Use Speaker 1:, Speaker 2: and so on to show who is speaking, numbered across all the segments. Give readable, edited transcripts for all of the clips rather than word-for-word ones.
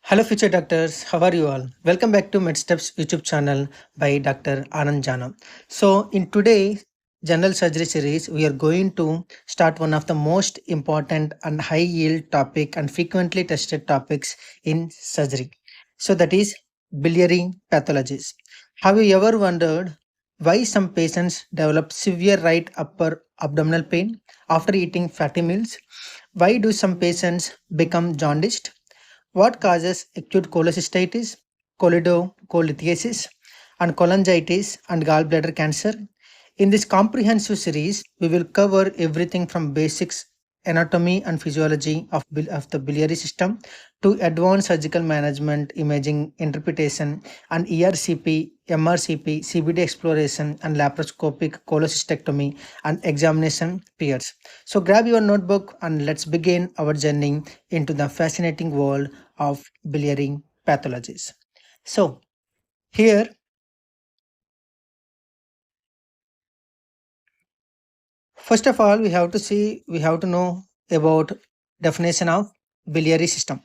Speaker 1: Hello, future doctors. How are you all? Welcome back to MedSteps YouTube channel by Dr. Anand Jana. So, in today's general surgery series, we are going to start one of the most important and high yield topic and frequently tested topics in surgery. So, that is biliary pathologies. Have you ever wondered why some patients develop severe right upper abdominal pain after eating fatty meals? Why do some patients become jaundiced? What causes acute cholecystitis, choledocholithiasis, and cholangitis and gallbladder cancer? In this comprehensive series, we will cover everything from basics anatomy and physiology of the biliary system to advanced surgical management, imaging, interpretation, and ERCP, MRCP, CBD exploration, and laparoscopic cholecystectomy and examination peers. So grab your notebook and let's begin our journey into the fascinating world of biliary pathologies. So here, first of all, we have to know about definition of biliary system.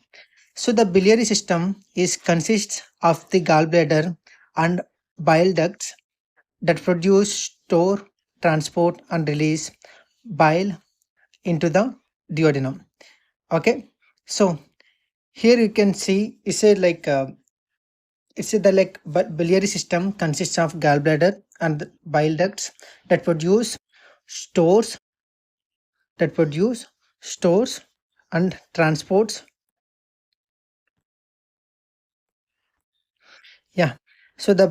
Speaker 1: So the biliary system is consists of the gallbladder and bile ducts that produce, store, transport, and release bile into the duodenum. Okay, so here you can see it's a the biliary system consists of gallbladder and bile ducts that produce, stores, that produce, stores, and transports. Yeah. So the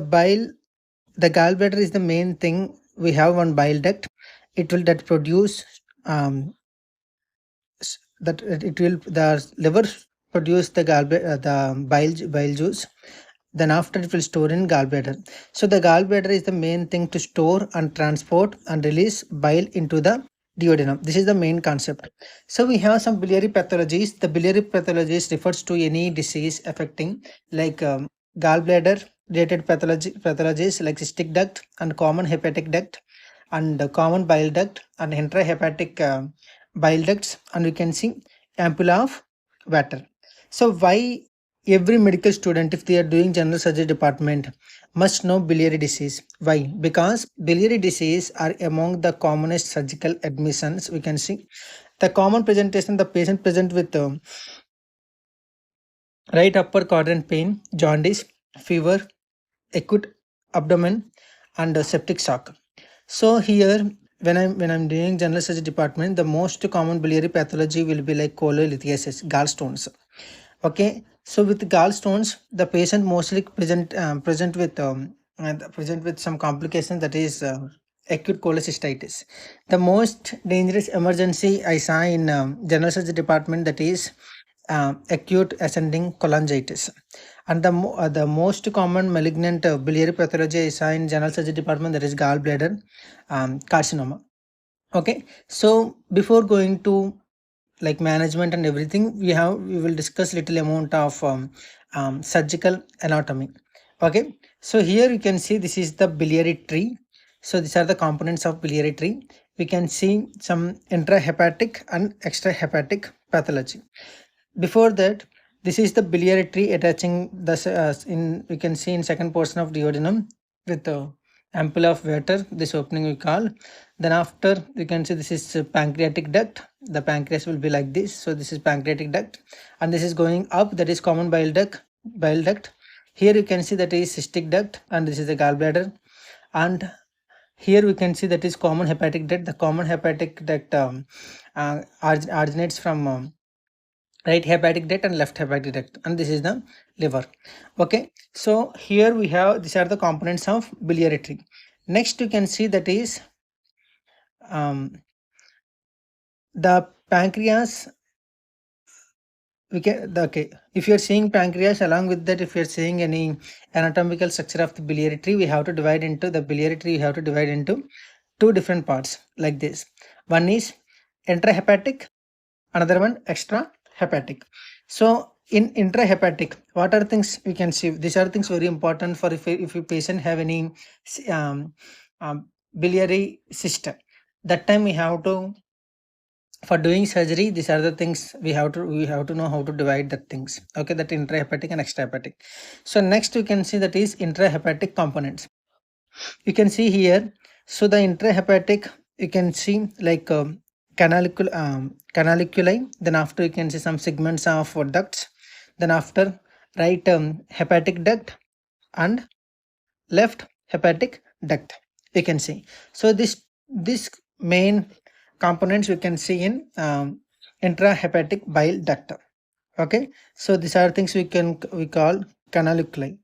Speaker 1: gallbladder is the main thing. We have one bile duct. It will that produce that it will the liver produce the the bile juice. Then after it will store in gallbladder. So the gallbladder is the main thing to store and transport and release bile into the duodenum. This is the main concept. So we have some biliary pathologies. The biliary pathologies refers to any disease affecting like gallbladder related pathologies like cystic duct and common hepatic duct and common bile duct and intrahepatic bile ducts, and we can see ampulla of water. So why every medical student, if they are doing general surgery department, must know biliary disease? Why? Because biliary disease are among the commonest surgical admissions. We can see the common presentation, the patient present with right upper quadrant pain, jaundice, fever, acute abdomen, and septic shock. So here, when I'm doing general surgery department, the most common biliary pathology will be like cholelithiasis, gallstones. Okay, so with gallstones, the patient mostly present with some complication, that is acute cholecystitis. The most dangerous emergency I saw in general surgery department, that is acute ascending cholangitis. And the most common malignant biliary pathology I saw in general surgery department, that is gallbladder carcinoma. Okay, so before going to like management and everything, we will discuss little amount of surgical anatomy. Okay, so here you can see this is the biliary tree. So these are the components of biliary tree. We can see some intrahepatic and extrahepatic pathology. Before that, this is the biliary tree attaching the in we can see in second portion of duodenum with the ampulla of water. This opening we call. Then after you can see this is pancreatic duct. The pancreas will be like this. So this is pancreatic duct, and this is going up. That is common bile duct. Bile duct. Here you can see that is cystic duct, and this is the gallbladder. And here we can see that is common hepatic duct. The common hepatic duct originates from right hepatic duct and left hepatic duct, and this is the liver. Okay, so here we have, these are the components of biliary tree. Next you can see that is the pancreas. Okay, if you're seeing pancreas, along with that, if you're seeing any anatomical structure of the biliary tree, we have to divide into the biliary tree. We have to divide into two different parts like this. One is intrahepatic, another one extra hepatic. So in intrahepatic, what are things we can see? These are things very important for if a patient have any um, biliary cyst. That time we have to for doing surgery, these are the things we have to know how to divide the things. Okay, that intrahepatic and extrahepatic. So next we can see that is intrahepatic components. You can see here. So the intrahepatic, you can see like canaliculi. Then after you can see some segments of ducts. Then after right hepatic duct and left hepatic duct. You can see. So this main components we can see in intrahepatic bile duct. Okay, so these are things we call canaliculi.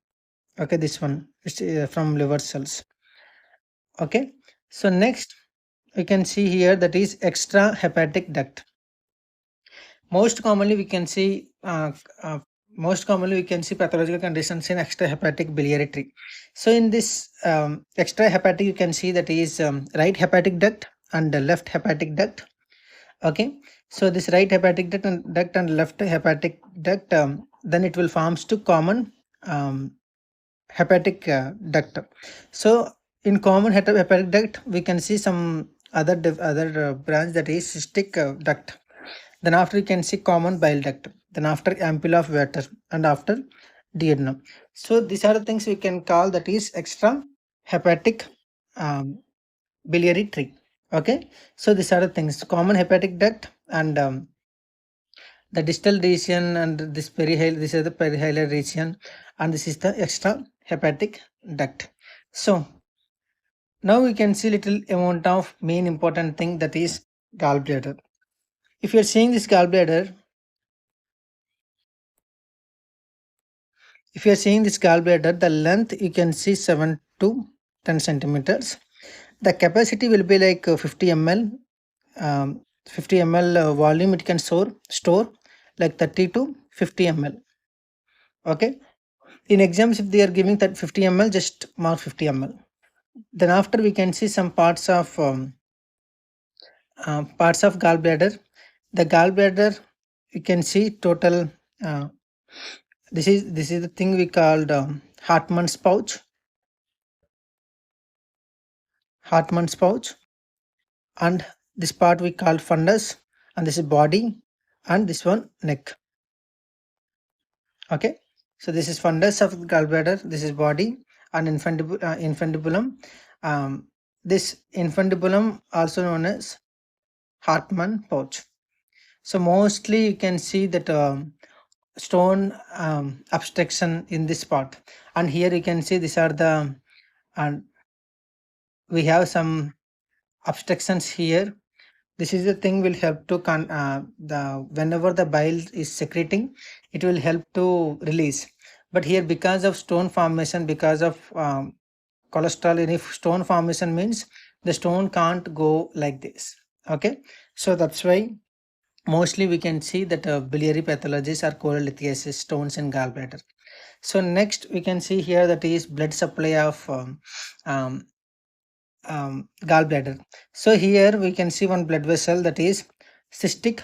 Speaker 1: Okay, this one is from liver cells. Okay, so next we can see here that is extrahepatic duct. Most commonly we can see pathological conditions in extrahepatic biliary tree. So in this extrahepatic, you can see that is right hepatic duct and the left hepatic duct. Okay, so this right hepatic duct and left hepatic duct, then it will forms to common hepatic duct. So in common hepatic duct, we can see some other branch, that is cystic duct. Then after you can see common bile duct. Then after ampulla of water and after duodenum. So these are the things we can call that is extra hepatic biliary tree. Okay, so these are the things: common hepatic duct and the distal region, and this this is the perihilar region, and this is the extra hepatic duct. So now we can see little amount of main important thing, that is gallbladder. If you are seeing this gallbladder, the length you can see 7 to 10 centimeters. The capacity will be like 50 ml, 50 ml volume it can store like 30 to 50 ml. Okay, in exams if they are giving that 50 ml, just mark 50 ml. Then after we can see some parts of gallbladder. The gallbladder, you can see total this is the thing we called Hartmann's pouch. And this part we call fundus, and this is body, and this one neck. Okay, so this is fundus of gallbladder, this is body, and infundibulum. This infundibulum also known as Hartmann pouch. So mostly you can see that stone obstruction in this part, and here you can see these are the, and we have some obstructions here. This is the thing will help to whenever the bile is secreting, it will help to release. But here, because of stone formation, because of cholesterol, and if stone formation means the stone can't go like this. Okay, so that's why mostly we can see that biliary pathologies are cholelithiasis, stones in gallbladder. So next we can see here that is blood supply of um, gallbladder. So here we can see one blood vessel, that is cystic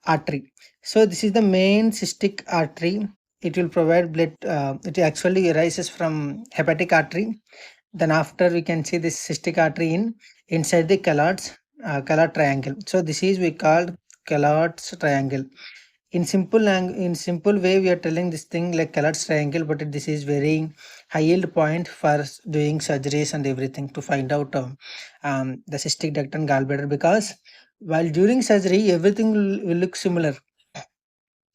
Speaker 1: artery. So this is the main cystic artery. It will provide blood. It actually arises from hepatic artery. Then after we can see this cystic artery inside the Callot triangle. So this is we called Callot's triangle. In simple way we are telling this thing like Callot's triangle, but this is very high yield point for doing surgeries and everything to find out the cystic duct and gallbladder, because while during surgery everything will look similar.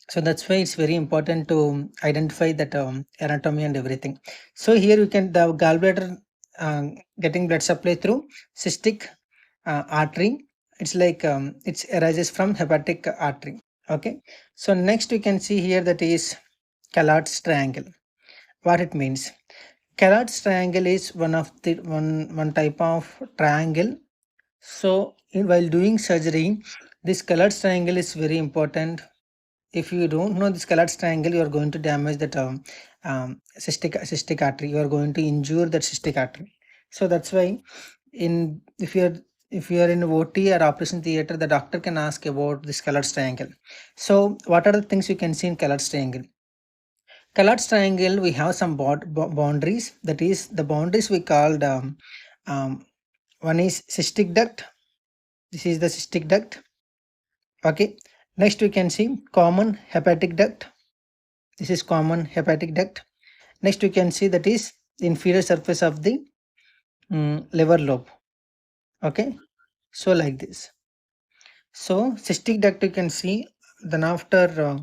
Speaker 1: So that's why it's very important to identify that anatomy and everything. So here you can, the gallbladder getting blood supply through cystic artery. It's like it arises from hepatic artery. Okay, so next we can see here that is Callot's triangle. What it means? Callot's triangle is one type of triangle. So while doing surgery, this Callot's triangle is very important. If you don't know this Callot's triangle, you are going to damage that cystic artery. You are going to injure that cystic artery. So that's why if you are in OT or operation theater, the doctor can ask about this Callot's triangle. So what are the things you can see in Callot's triangle? Callot's triangle, we have some boundaries. That is the boundaries we called one is cystic duct. This is the cystic duct. Okay, next we can see common hepatic duct. This is common hepatic duct. Next we can see that is inferior surface of the liver lobe. Okay, so like this. So cystic duct you can see, then after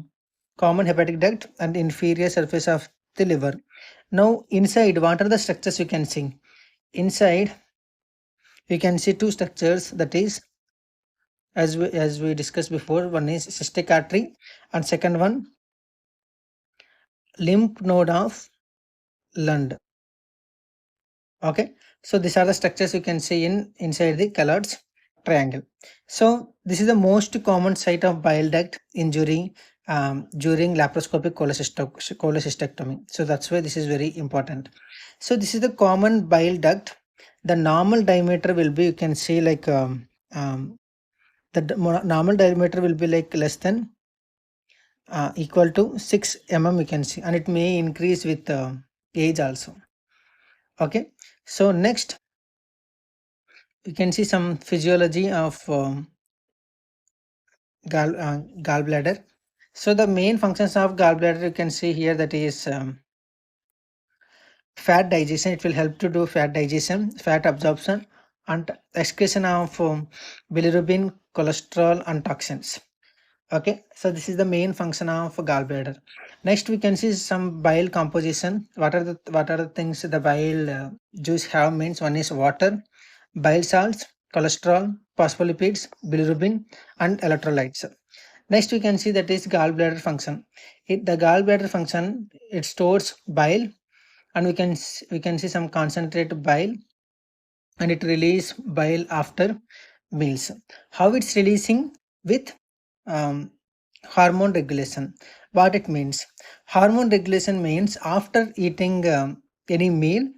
Speaker 1: common hepatic duct and inferior surface of the liver. Now inside, what are the structures you can see? Inside you can see two structures, that is as we discussed before, one is cystic artery and second one lymph node of Lund. Okay, so these are the structures you can see inside the colored triangle. So this is the most common site of bile duct injury during laparoscopic cholecystectomy. So that's why this is very important. So this is the common bile duct. The normal diameter will be, you can see like normal diameter will be like less than equal to 6 mm, you can see, and it may increase with age also. Okay, so next we can see some physiology of gallbladder. So the main functions of gallbladder you can see here, that is fat digestion. It will help to do fat digestion, fat absorption, and excretion of bilirubin, cholesterol, and toxins. Okay, so this is the main function of gallbladder. Next we can see some bile composition. What are the things the bile juice have? Means one is water, bile salts, cholesterol, phospholipids, bilirubin, and electrolytes. Next we can see that is gallbladder function. The gallbladder function, it stores bile, and we can see some concentrated bile, and it release bile after meals. How it's releasing? With hormone regulation. What it means? Hormone regulation means after eating any meal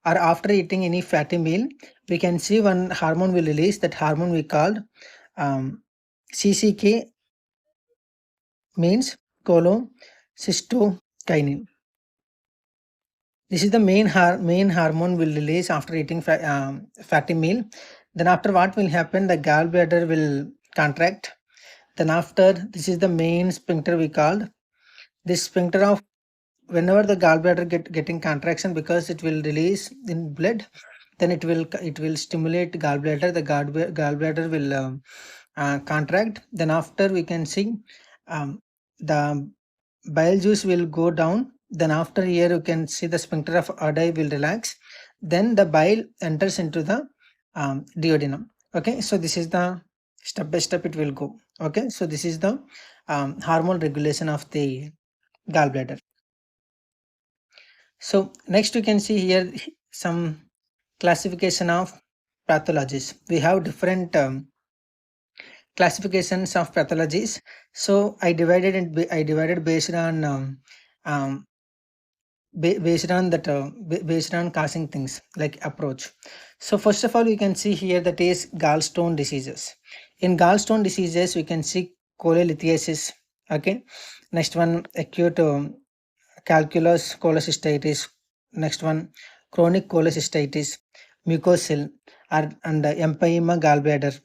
Speaker 1: or after eating any fatty meal, we can see one hormone will release. That hormone we called CCK, means cholecystokinin. This is the main hormone will release after eating fatty meal. Then after, what will happen? The gallbladder will contract. Then after, this is the main sphincter we called. This sphincter of, whenever the gallbladder getting contraction, because it will release in blood, then it will stimulate gallbladder. The gallbladder will contract. Then after, we can see the bile juice will go down. Then after, here you can see the sphincter of Oddi will relax. Then the bile enters into the duodenum. Okay, so this is the step by step it will go. Okay, so this is the hormone regulation of the gallbladder. So next you can see here some classification of pathologies. We have different classifications of pathologies. So I divided based on based on causing things like approach. So first of all, you can see here that is gallstone diseases. In gallstone diseases, we can see Cholelithiasis. Okay, next one acute calculus cholecystitis. Next one chronic cholecystitis, mucosal, and empyema gallbladder.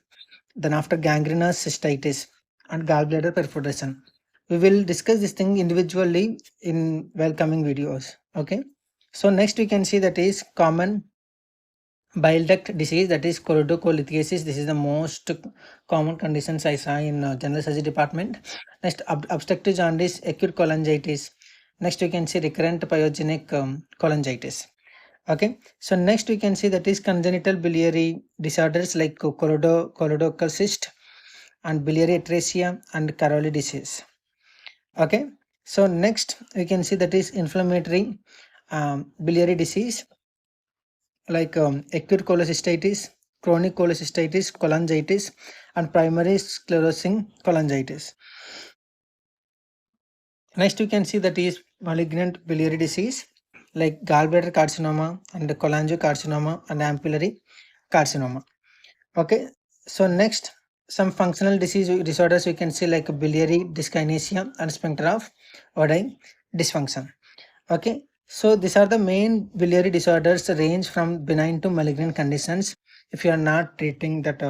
Speaker 1: Then after gangrenous cystitis and gallbladder perforation. We will discuss this thing individually in welcoming videos. Okay, so next we can see that is common bile duct disease, that is Choledocholithiasis. This is the most common conditions I saw in general surgery department. Next, obstructive jaundice, acute cholangitis. Next we can see recurrent pyogenic cholangitis. Okay, so next we can see that is congenital biliary disorders like choledochal cyst and biliary atresia and Caroli disease. Okay, so next we can see that is inflammatory biliary disease like acute cholecystitis, chronic cholecystitis, cholangitis, and primary sclerosing cholangitis. Next you can see that is malignant biliary disease like gallbladder carcinoma and cholangiocarcinoma and ampullary carcinoma. Okay, so next some functional disorders we can see like biliary dyskinesia and sphincter of Oddi dysfunction. Okay, so these are the main biliary disorders, range from benign to malignant conditions if you are not treating that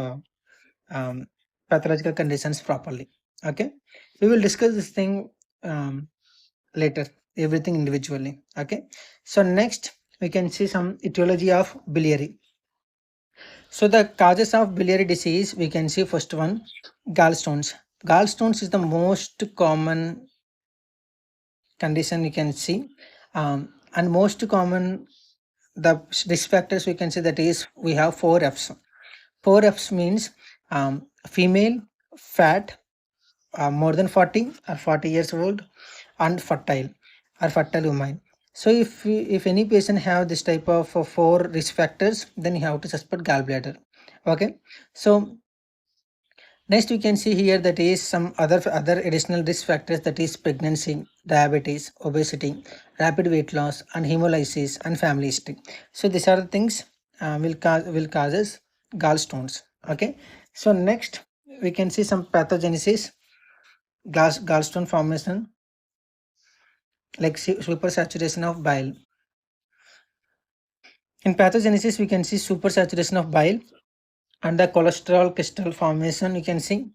Speaker 1: pathological conditions properly. Okay, we will discuss this thing later, everything individually. Okay, so next we can see some etiology of biliary. So the causes of biliary disease, we can see first one, gallstones. Gallstones is the most common condition you can see, and most common the risk factors we can see, that is we have 4 Fs. 4 Fs means female, fat, more than 40 or 40 years old, and fertile or fertile woman. So if any patient have this type of 4 risk factors, then you have to suspect gallbladder. Okay, so next we can see here that is some other additional risk factors, that is pregnancy, diabetes, obesity, rapid weight loss, and hemolysis, and family history. So these are the things will causes gallstones. Okay, so next we can see some pathogenesis, gallstone formation, like supersaturation of bile. In pathogenesis we can see supersaturation of bile and the cholesterol crystal formation you can see.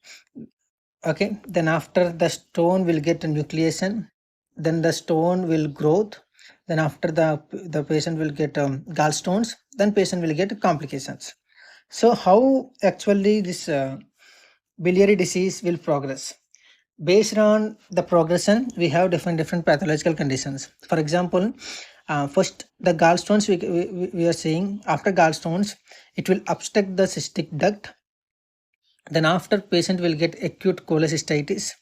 Speaker 1: Okay, then after the stone will get a nucleation, then the stone will growth, then after the patient will get gallstones, then patient will get complications. So how actually this biliary disease will progress? Based on the progression, we have different pathological conditions. For example, first the gallstones we are saying, after gallstones it will obstruct the cystic duct. Then after patient will get acute cholecystitis,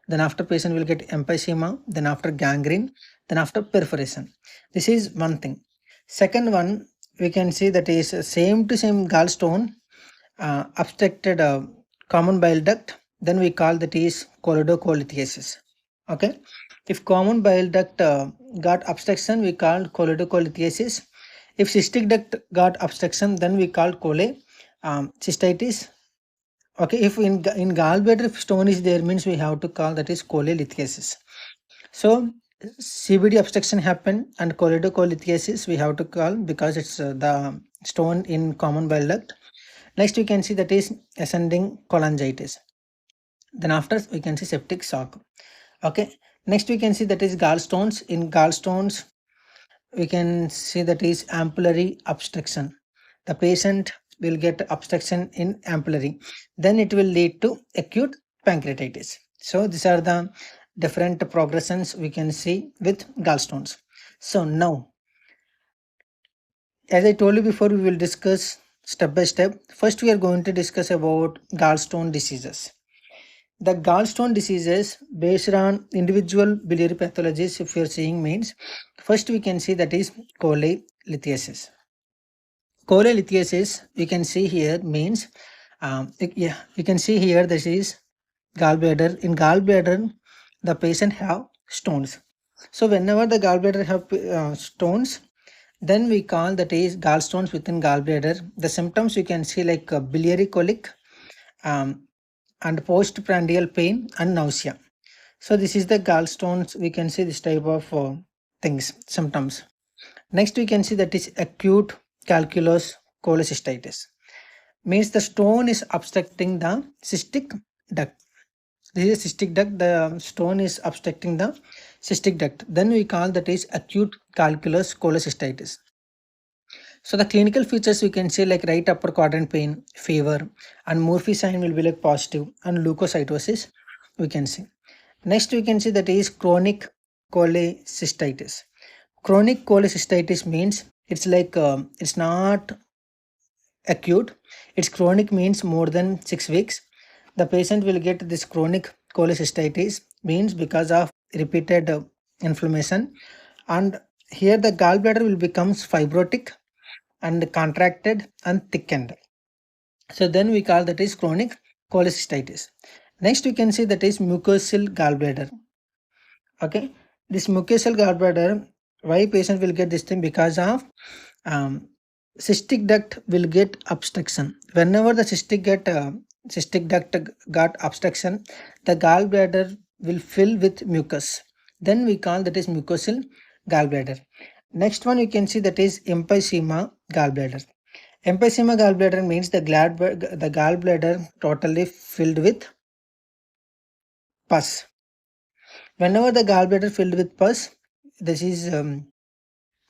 Speaker 1: then after patient will get emphysema, then after gangrene, then after perforation. This is one thing. Second one, we can see that is same to same gallstone obstructed common bile duct, then we call that is Choledocholithiasis. Okay, if common bile duct got obstruction, we call Choledocholithiasis. If cystic duct got obstruction, then we call cholecystitis. Okay, if in gallbladder if stone is there, means we have to call that is Cholelithiasis. So CBD obstruction happen and Choledocholithiasis we have to call, because it's the stone in common bile duct. Next we can see that is ascending cholangitis. Then after we can see septic shock. Okay, next we can see that is gallstones. In gallstones we can see that is ampullary obstruction. The patient will get obstruction in ampullary, then it will lead to acute pancreatitis. So these are the different progressions we can see with gallstones. So now, as I told you before, we will discuss step by step. First we are going to discuss about gallstone diseases. The gallstone diseases based on individual biliary pathologies, if you are seeing, means first we can see that is Cholelithiasis. Cholelithiasis we can see here means you can see here this is gallbladder. In gallbladder the patient have stones. So whenever the gallbladder have stones, then we call that is gallstones within gallbladder. The symptoms you can see like biliary colic, and postprandial pain and nausea. So this is the gallstones, we can see this type of things, symptoms. Next we can see that is acute calculous cholecystitis, means the stone is obstructing the cystic duct. This is cystic duct, the stone is obstructing the cystic duct, then we call that is acute calculous cholecystitis. So the clinical features we can say like right upper quadrant pain, fever, and Murphy sign will be like positive, and leukocytosis we can see. Next we can see that is chronic cholecystitis. Chronic cholecystitis means it's like it's not acute, it's chronic, means more than 6 weeks. The patient will get this chronic cholecystitis, means because of repeated inflammation, and here the gallbladder will becomes fibrotic and contracted and thickened. So then we call that is chronic cholecystitis. Next we can see that is mucosal gallbladder. Okay, this mucosal gallbladder, why patient will get this thing? Because of cystic duct will get obstruction. Whenever the cystic duct got obstruction, the gallbladder will fill with mucus, then we call that is mucosal gallbladder. Next one you can see that is emphysema gallbladder. Emphysema gallbladder means the gallbladder totally filled with pus. Whenever the gallbladder filled with pus, this is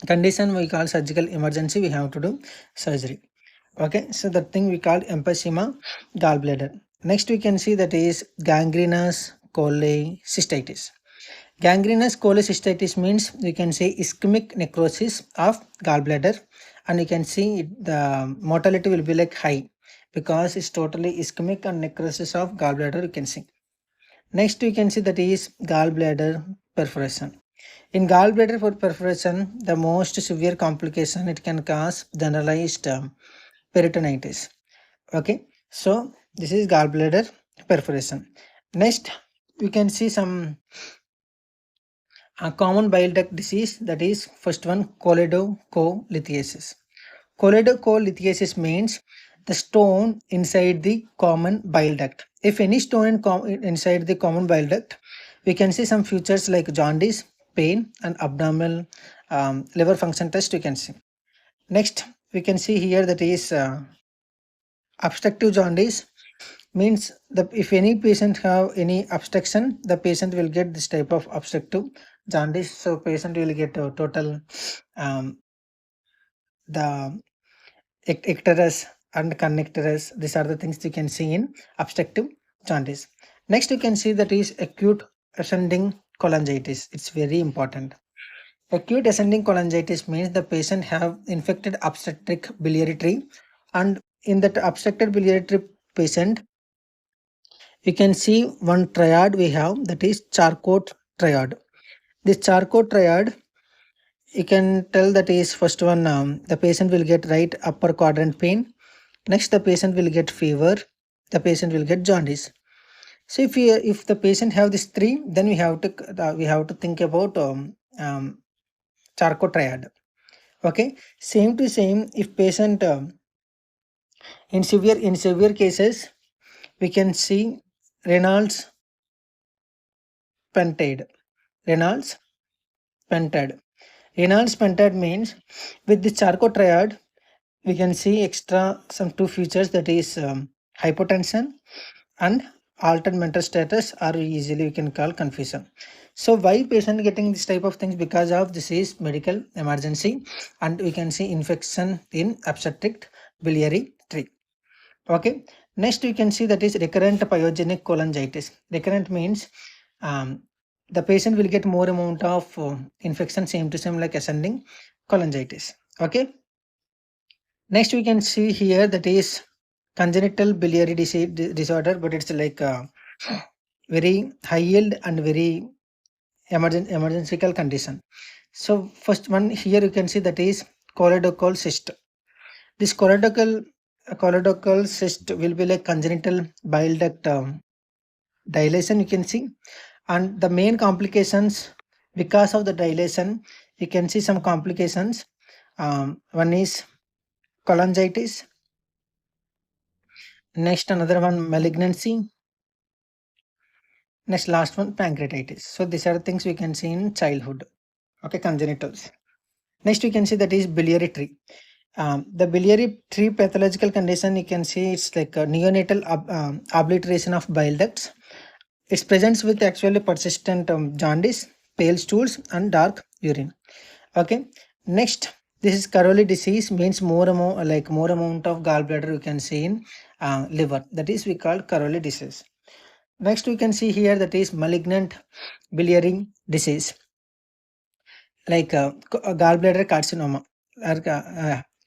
Speaker 1: condition we call surgical emergency. We have to do surgery. Okay, so the thing we call emphysema gallbladder. Next, we can see that is gangrenous cholecystitis. Gangrenous cholecystitis means we can say ischemic necrosis of gallbladder, and you can see the mortality will be like high because it's totally ischemic and necrosis of gallbladder. You can see. Next, we can see that is gallbladder perforation. In gallbladder perforation, the most severe complication, it can cause generalized peritonitis. Okay, so this is gallbladder perforation. Next, we can see some common bile duct disease, that is first one choledocholithiasis. Choledocholithiasis means the stone inside the common bile duct. If any stone inside the common bile duct, we can see some features like jaundice, pain, and abdominal liver function test. You can see. Next, we can see here that is obstructive jaundice means that if any patient have any obstruction, the patient will get this type of obstructive jaundice. So patient will get a total the icterus and connectors. These are the things you can see in obstructive jaundice. Next, you can see that is acute ascending cholangitis. It's very important. Acute ascending cholangitis means the patient have infected obstetric biliary tree, and in that obstructed biliary tree patient, you can see one triad we have, that is Charcot triad. This Charcot triad, you can tell that is first one, the patient will get right upper quadrant pain. Next, the patient will get fever. The patient will get jaundice. So if the patient have this three, then we have to think about Charcot triad. Okay, same to same. If patient in severe cases, we can see Reynolds pentade. Reynolds pentade. Reynolds pentade means with the Charcot triad, we can see extra some two features, that is hypotension and altered mental status, or easily we can call confusion. So why patient getting this type of things? Because of this is medical emergency, and we can see infection in obstetric biliary tree. Okay, next we can see that is recurrent pyogenic cholangitis. Recurrent means the patient will get more amount of infection, same to same like ascending cholangitis. Okay, next we can see here that is congenital biliary disorder, but it's like very high yield and very emergencycal condition. So first one here you can see that is choledocol cyst. This choledocol cyst will be like congenital bile duct dilation, you can see, and the main complications because of the dilation, you can see some complications. One is cholangitis. Next, another one malignancy. Next, last one pancreatitis. So these are things we can see in childhood. Okay, congenitals. Next, we can see that is biliary tree. The biliary tree pathological condition, you can see it's like a neonatal obliteration of bile ducts. It presents with actually persistent jaundice, pale stools, and dark urine. Okay. Next, this is Caroli disease, means more amount of gallbladder you can see in liver. That is we call Caroli disease. Next, we can see here that is malignant biliary disease, like gallbladder carcinoma.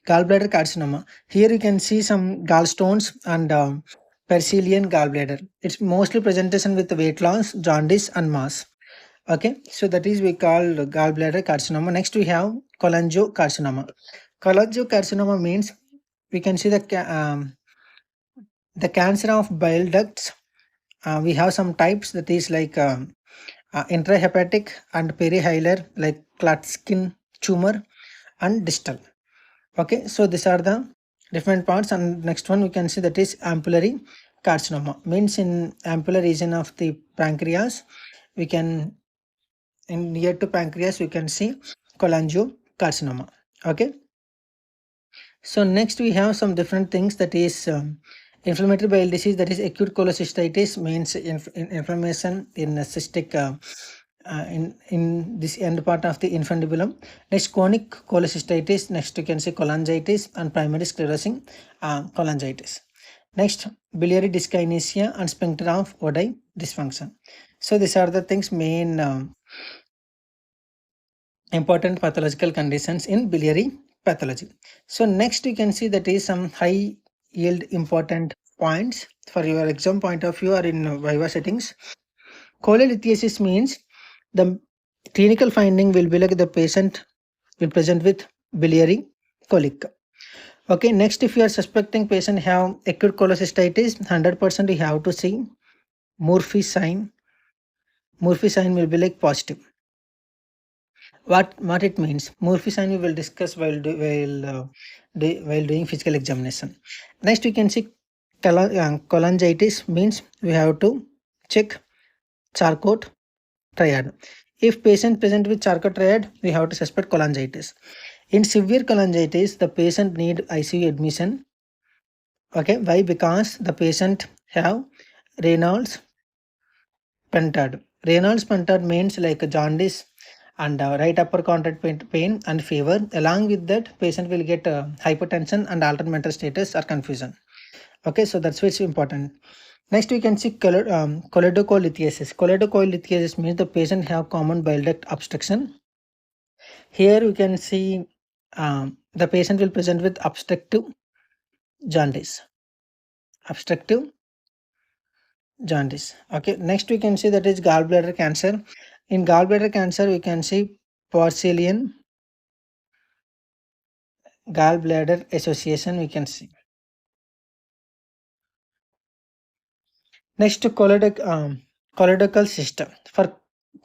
Speaker 1: Gallbladder carcinoma. Here you can see some gallstones and Persilian gallbladder. It's mostly presentation with weight loss, jaundice, and mass. Okay, so that is we call gallbladder carcinoma. Next, we have cholangiocarcinoma. Cholangiocarcinoma means we can see the cancer of bile ducts. We have some types, that is like intrahepatic and perihilar, like Klatskin tumor and distal. Okay, so these are the different parts. And next one we can see that is ampullary carcinoma, means in ampullary region of the pancreas, we can in near to pancreas we can see cholangiocarcinoma. Okay, So next we have some different things, that is inflammatory bowel disease, that is acute cholecystitis, means inflammation in a cystic in this end part of the infundibulum. Next, chronic cholecystitis. Next, you can see cholangitis and primary sclerosing cholangitis. Next, biliary dyskinesia and sphincter of Oddi dysfunction. So these are the things, main important pathological conditions in biliary pathology. So next you can see that is some high yield important points for your exam point of view or in Viva settings. Cholelithiasis means the clinical finding will be like the patient will present with biliary colic. Okay, next, if you are suspecting patient have acute cholecystitis, 100% you have to see Murphy sign. Murphy sign will be like positive. What it means? Murphy sign we will discuss while doing physical examination. Next, we can see cholangitis, means we have to check Charcot triad. If patient present with Charcot triad, we have to suspect cholangitis. In severe cholangitis, the patient need ICU admission. Okay, why? Because the patient have Reynolds pentad. Reynolds pentad means like a jaundice and right upper contract pain and fever. Along with that, patient will get hypertension and altered mental status or confusion. Okay, so that's why it's important. Next, we can see choledocholithiasis. Choledocholithiasis means the patient have common bile duct obstruction. Here we can see the patient will present with obstructive jaundice. Obstructive jaundice. Okay, next we can see that is gallbladder cancer. In gallbladder cancer, we can see porcelain gallbladder association, we can see. Next, choledochal cyst. For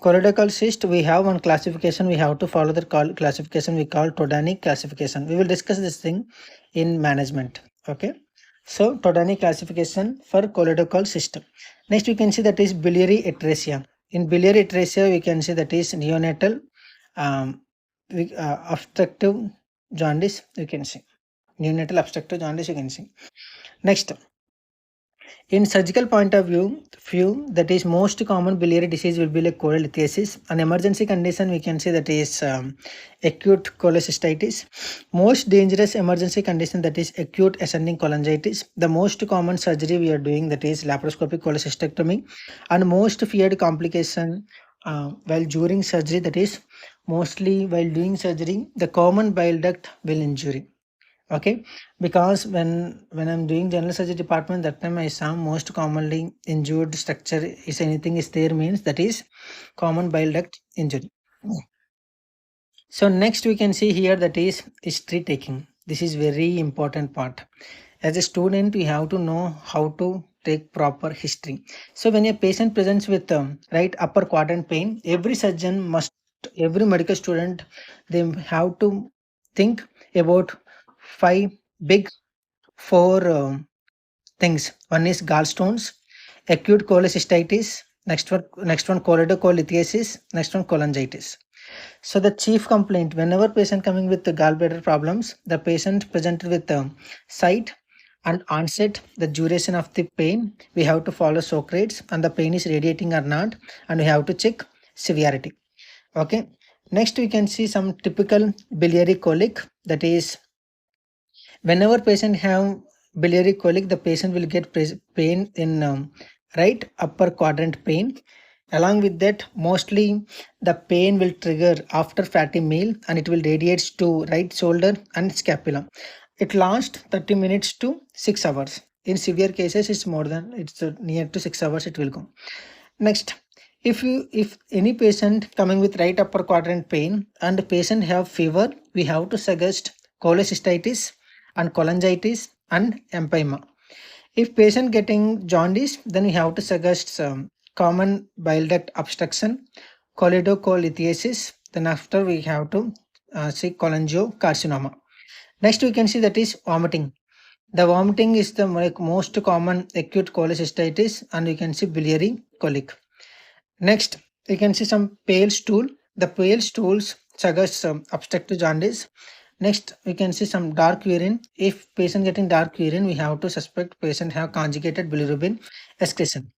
Speaker 1: choledochal cyst, we have one classification. We have to follow the classification we call Todani classification. We will discuss this thing in management. Okay. So Todani classification for choledochal cyst. Next, we can see that is biliary atresia. In biliary atresia, we can see that is neonatal obstructive jaundice. You can see neonatal obstructive jaundice. You can see. Next, in surgical point of view, that is most common biliary disease will be like cholelithiasis. An emergency condition we can say that is acute cholecystitis. Most dangerous emergency condition that is acute ascending cholangitis. The most common surgery we are doing that is laparoscopic cholecystectomy, and most feared complication while during surgery, that is mostly while doing surgery, the common bile duct will injury. Okay, because when I'm doing general surgery department, that time I saw most commonly injured structure is anything is there, means that is common bile duct injury. So next we can see here that is history taking. This is very important part. As a student, we have to know how to take proper history. So when a patient presents with right upper quadrant pain, every medical student, they have to think about five big four things. One is gallstones, acute cholecystitis, next one choledocholithiasis, next one cholangitis. So the chief complaint, whenever patient coming with the gallbladder problems, the patient presented with site and onset, the duration of the pain, we have to follow Socrates, and the pain is radiating or not, and we have to check severity. Okay. Next, we can see some typical biliary colic, that is whenever patient have biliary colic, the patient will get pain in right upper quadrant pain. Along with that, mostly the pain will trigger after fatty meal, and it will radiate to right shoulder and scapula. It lasts 30 minutes to 6 hours. In severe cases, it's more than, it's near to 6 hours it will go. Next, if any patient coming with right upper quadrant pain and the patient have fever, we have to suggest cholecystitis and cholangitis and empyema. If patient getting jaundice, then we have to suggest some common bile duct obstruction, choledocholithiasis. Then after we have to see cholangiocarcinoma. Next we can see that is vomiting. The vomiting is the most common acute cholecystitis, and you can see biliary colic. Next, you can see some pale stool. The pale stools suggest obstructive jaundice. Next, we can see some dark urine. If patient getting dark urine, we have to suspect patient have conjugated bilirubin excretion.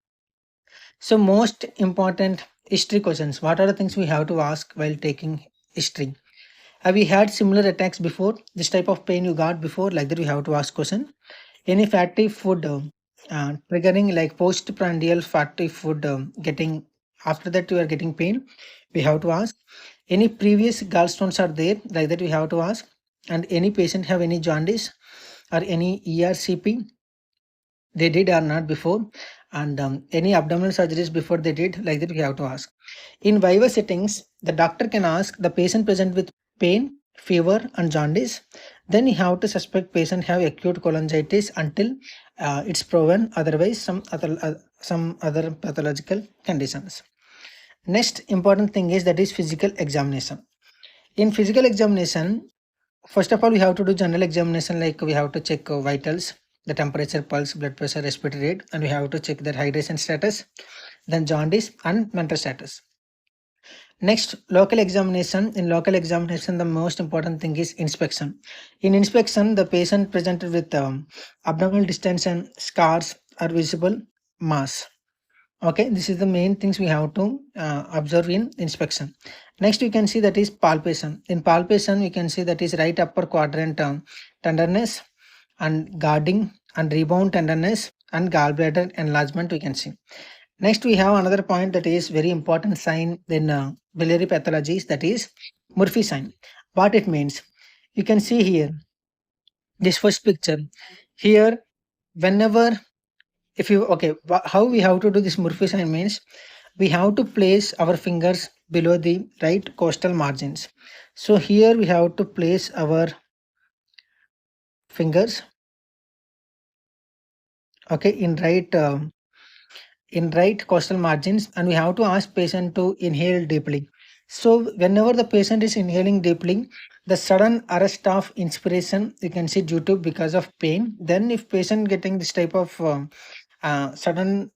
Speaker 1: So most important history questions. What are the things we have to ask while taking history? Have you had similar attacks before? This type of pain you got before? Like that we have to ask question. Any fatty food triggering like postprandial fatty food getting after that you are getting pain? We have to ask. Any previous gallstones are there? Like that we have to ask. And any patient have any jaundice or any ERCP? They did or not before, and any abdominal surgeries before they did, like that we have to ask. In Viva settings, the doctor can ask the patient present with pain, fever and jaundice. Then you have to suspect patient have acute cholangitis until it's proven otherwise some other pathological conditions. Next important thing is that is physical examination. In physical examination, first of all, we have to do general examination, like we have to check vitals, the temperature, pulse, blood pressure, respiratory rate, and we have to check their hydration status, then jaundice and mental status. Next, local examination. In local examination, the most important thing is inspection. In inspection, the patient presented with abdominal distension, scars are visible, mass. Okay, this is the main things we have to observe in inspection. Next, we can see that is palpation. In palpation, we can see that is right upper quadrant tenderness and guarding and rebound tenderness and gallbladder enlargement we can see. Next, we have another point that is very important sign in biliary pathologies, that is Murphy sign. What it means? You can see here, this first picture. Here, whenever if you okay how we have to do this Murphy sign means we have to place our fingers below the right costal margins. So here we have to place our fingers okay in right costal margins, and we have to ask patient to inhale deeply. So whenever the patient is inhaling deeply, the sudden arrest of inspiration you can see due to because of pain. Then if patient getting this type of sudden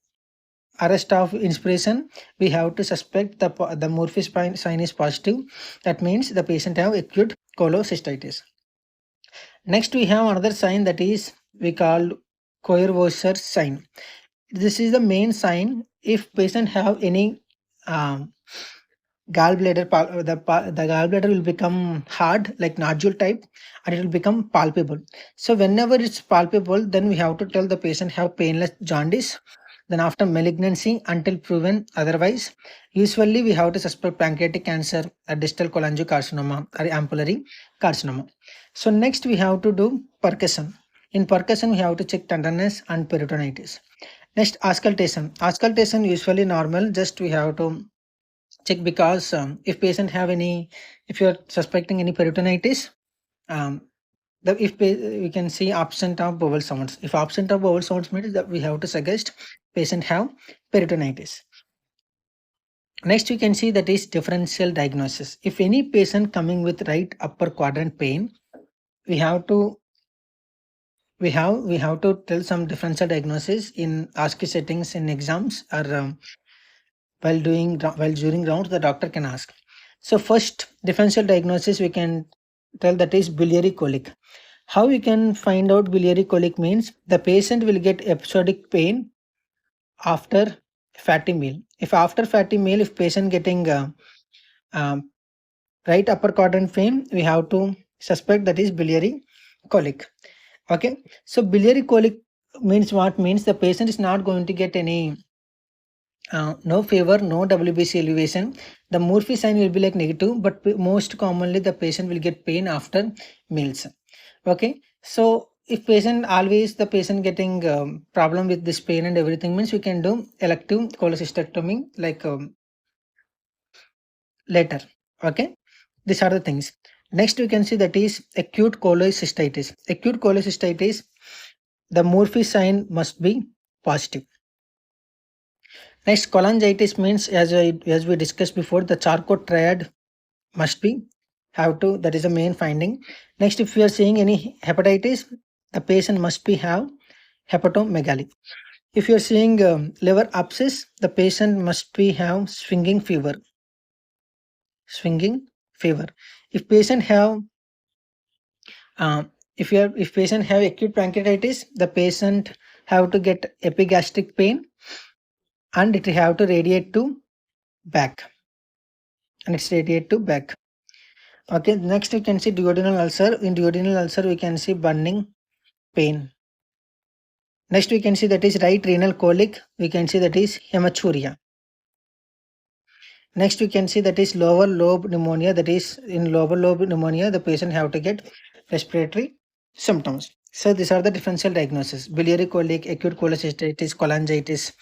Speaker 1: arrest of inspiration, we have to suspect the Murphy sign is positive. That means the patient have acute cholecystitis. Next, we have another sign that is we call Courvoisier sign. This is the main sign. If patient have any um, gallbladder, the gallbladder will become hard like nodule type, and it will become palpable. So whenever it's palpable, then we have to tell the patient have painless jaundice. Then after malignancy until proven otherwise, usually we have to suspect pancreatic cancer, a distal cholangiocarcinoma or ampullary carcinoma. So next we have to do percussion. In percussion, we have to check tenderness and peritonitis. Next, auscultation. Auscultation usually normal, just we have to check because if patient have any, if you are suspecting any peritonitis, um, we can see absent of vowel sounds. If absent of vowel sounds means that we have to suggest patient have peritonitis. Next, we can see that is differential diagnosis. If any patient coming with right upper quadrant pain, we have to tell some differential diagnosis in ASCII settings in exams or while during rounds the doctor can ask. So first differential diagnosis we can tell that is biliary colic. How we can find out biliary colic means the patient will get episodic pain after fatty meal. If after fatty meal, if patient getting um, right upper quadrant pain, we have to suspect that is biliary colic. Okay, so biliary colic means what? Means the patient is not going to get any no fever, no WBC elevation. The Murphy sign will be like negative, but most commonly the patient will get pain after meals. Okay, so if patient always the patient getting problem with this pain and everything means we can do elective cholecystectomy like later. Okay, these are the things. Next we can see that is acute cholecystitis. Acute cholecystitis, the Murphy sign must be positive. Next, cholangitis means as we discussed before, the Charcot triad must be have to, that is the main finding. Next, if we are seeing any hepatitis, the patient must be have hepatomegaly. If you are seeing liver abscess, the patient must be have swinging fever. Swinging fever. If patient have If patient have acute pancreatitis, the patient have to get epigastric pain and it have to radiate to back, and it's radiate to back. Okay, next we can see duodenal ulcer. In duodenal ulcer we can see burning pain. Next we can see that is right renal colic. We can see that is hematuria. Next we can see that is lower lobe pneumonia. That is in lower lobe pneumonia the patient have to get respiratory symptoms. So these are the differential diagnosis: biliary colic, acute cholecystitis, cholangitis,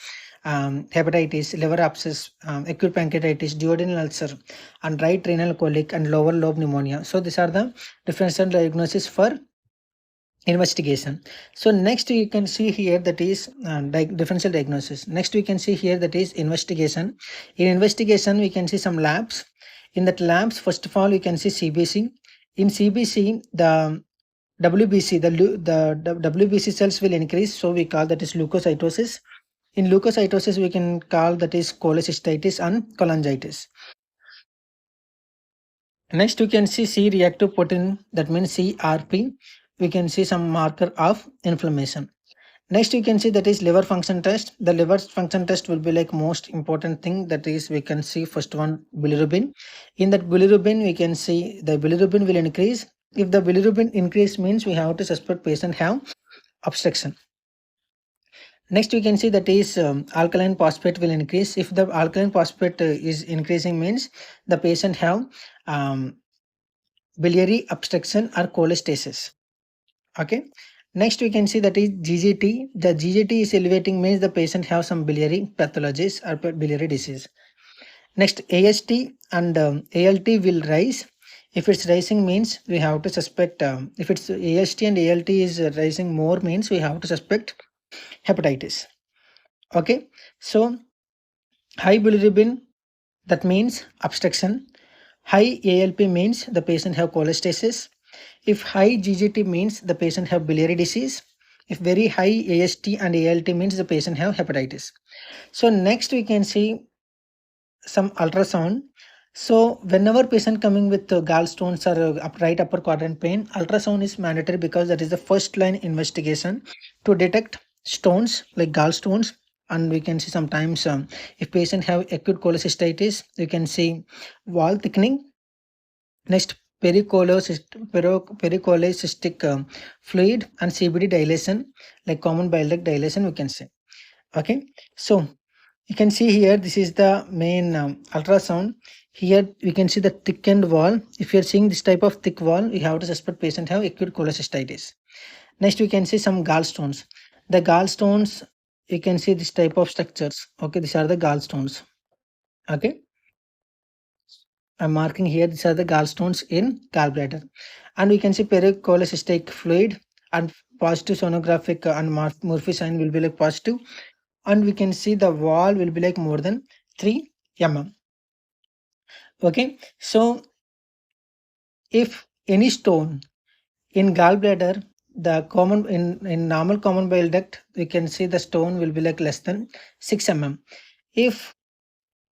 Speaker 1: hepatitis, liver abscess, acute pancreatitis, duodenal ulcer, and right renal colic and lower lobe pneumonia. So these are the differential diagnosis for investigation. So next you can see here that is differential diagnosis. Next we can see here that is investigation. In investigation we can see some labs. In that labs, first of all we can see CBC. In CBC the WBC, the WBC cells will increase, so we call that is leukocytosis. In leukocytosis we can call that is cholecystitis and cholangitis. Next we can see C-reactive protein, that means CRP. We can see some marker of inflammation. Next you can see that is liver function test. The liver function test will be like most important thing, that is we can see first one bilirubin. In that bilirubin we can see the bilirubin will increase. If the bilirubin increase means we have to suspect patient have obstruction. Next we can see that is alkaline phosphate will increase. If the alkaline phosphate is increasing means the patient have biliary obstruction or cholestasis. Okay. Next we can see that is GGT. The GGT is elevating means the patient have some biliary pathologies or biliary disease. Next AST and ALT will rise. If it's rising means we have to suspect, if it's AST and ALT is rising more means we have to suspect hepatitis. Okay, so high bilirubin, that means obstruction. High ALP means the patient have cholestasis. If high GGT means the patient have biliary disease. If very high AST and ALT means the patient have hepatitis. So next we can see some ultrasound. So whenever patient coming with gallstones or right upper quadrant pain, ultrasound is mandatory because that is the first line investigation to detect stones like gallstones. And we can see sometimes if patient have acute cholecystitis, you can see wall thickening. Next pericholecystic fluid and CBD dilation, like common bile duct dilation we can say. Okay, so you can see here this is the main ultrasound. Here we can see the thickened wall. If you are seeing this type of thick wall, you have to suspect patient have acute cholecystitis. Next we can see some gallstones. The gallstones, you can see this type of structures. Okay, these are the gallstones. Okay, I'm marking here, these are the gallstones in gallbladder. And we can see pericholecystic fluid and positive sonographic and Murphy sign will be like positive. And we can see the wall will be like more than 3 mm. Okay, so if any stone in gallbladder, the common in normal common bile duct, we can see the stone will be like less than 6 mm. If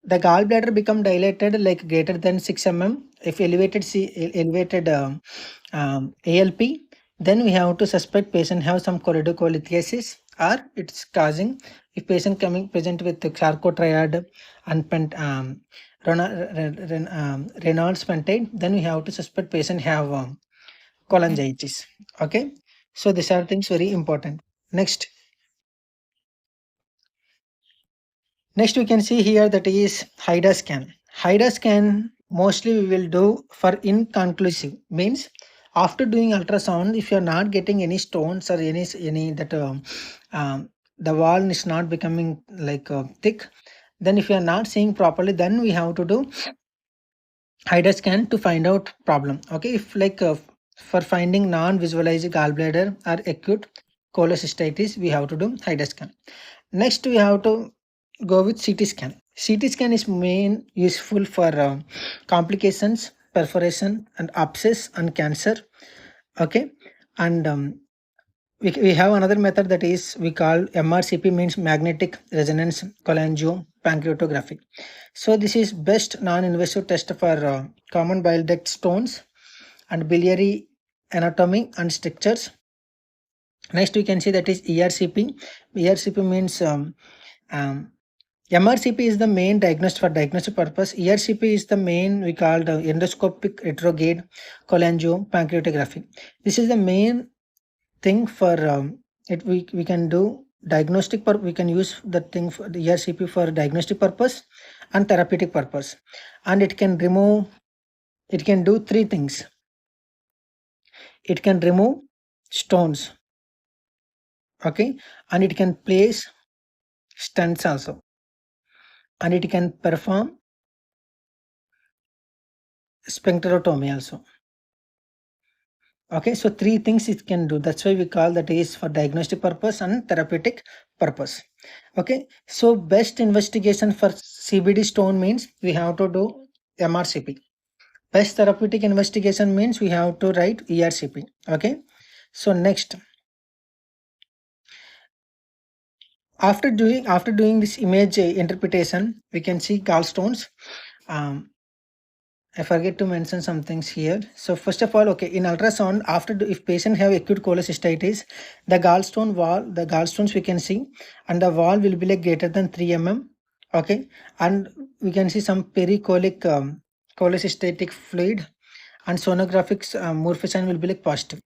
Speaker 1: the gallbladder become dilated like greater than 6 mm, if elevated ALP, then we have to suspect patient have some Choledocholithiasis, or it's causing, if patient coming present with the sarcotriad and Reynolds pentade, then we have to suspect patient have cholangitis. Okay, so these are things very important. Next we can see here that is HIDA scan. HIDA scan mostly we will do for inconclusive, means after doing ultrasound, if you are not getting any stones or any that the wall is not becoming like thick, then if you are not seeing properly, then we have to do HIDA scan to find out problem. Okay, if like for finding non-visualized gallbladder or acute cholecystitis, we have to do HIDA scan. Next we have to go with CT scan. CT scan is main useful for complications, perforation and abscess and cancer. Okay, and we have another method that is we call MRCP, means magnetic resonance cholangiopancreatography. So this is best non-invasive test for common bile duct stones and biliary anatomy and structures. Next we can see that is ERCP. ERCP means MRCP is the main diagnostic for diagnostic purpose. ERCP is the main we call the endoscopic retrograde cholangiopancreatography. This is the main thing for it. We can do diagnostic we can use the thing for the ERCP for diagnostic purpose and therapeutic purpose, and it can do three things. It can remove stones, okay, and it can place stents also, and it can perform sphincterotomy also. Okay, so three things it can do. That's why we call that is for diagnostic purpose and therapeutic purpose. Okay, so best investigation for CBD stone means we have to do MRCP. Best therapeutic investigation means we have to write ERCP. Okay, so next, after doing this image interpretation, we can see gallstones. I forget to mention some things here. So first of all, okay, in ultrasound, if patient have acute cholecystitis, the gallstones we can see, and the wall will be like greater than 3 mm. Okay, and we can see some pericolic cholecystatic fluid, and sonographic Murphy sign will be like positive.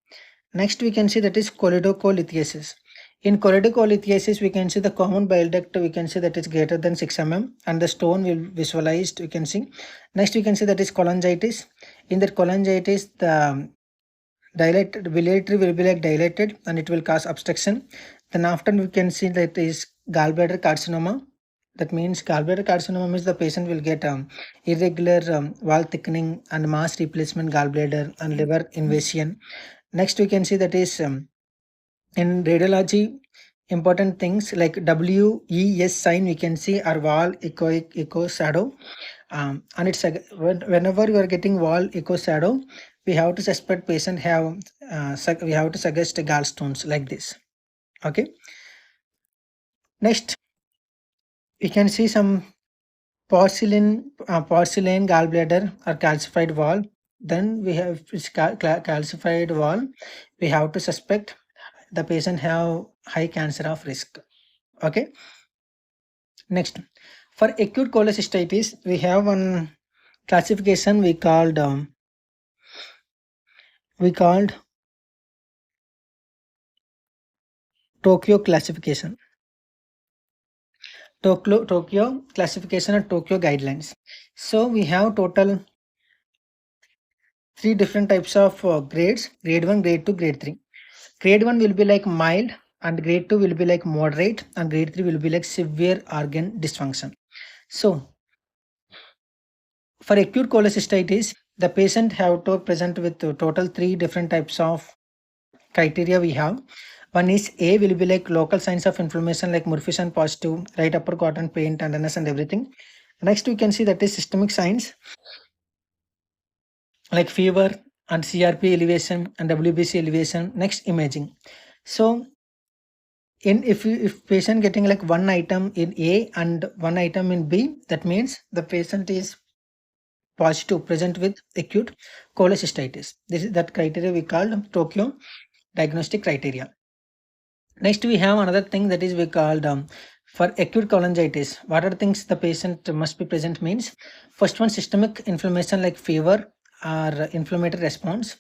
Speaker 1: Next we can see that is Choledocholithiasis. In Choledocholithiasis, we can see the common bile duct, we can see that is greater than 6 mm, and the stone will visualized, we can see. Next we can see that is cholangitis. In that cholangitis, the dilated biliary tree will be like dilated and it will cause obstruction. Then after we can see that is gallbladder carcinoma. That means gallbladder carcinoma means the patient will get irregular wall thickening and mass replacement gallbladder and liver invasion. Next we can see that is in radiology, important things like WES sign we can see are wall echo shadow, and it's whenever you are getting wall echo shadow, we have to suspect patient have we have to suggest gallstones like this. Okay, next we can see some porcelain gallbladder or calcified wall. Then we have calcified wall, we have to suspect the patient have high cancer of risk. Okay, next, for acute cholecystitis, we have one classification we called Tokyo classification. Tokyo classification and Tokyo guidelines. So we have total 3 different types of grades: grade 1, grade 2, grade 3. Grade 1 will be like mild, and grade 2 will be like moderate, and grade 3 will be like severe organ dysfunction. So for acute cholecystitis, the patient have to present with total 3 different types of criteria we have. One is A will be like local signs of inflammation like Murphy sign positive, right upper quadrant pain, tenderness and everything. Next we can see that is systemic signs like fever and CRP elevation and WBC elevation. Next, imaging. So if patient getting like one item in A and one item in B, that means the patient is positive, present with acute cholecystitis. This is that criteria we called Tokyo diagnostic criteria. Next we have another thing that is we called for acute cholangitis. What are things the patient must be present means? First one, systemic inflammation like fever or inflammatory response.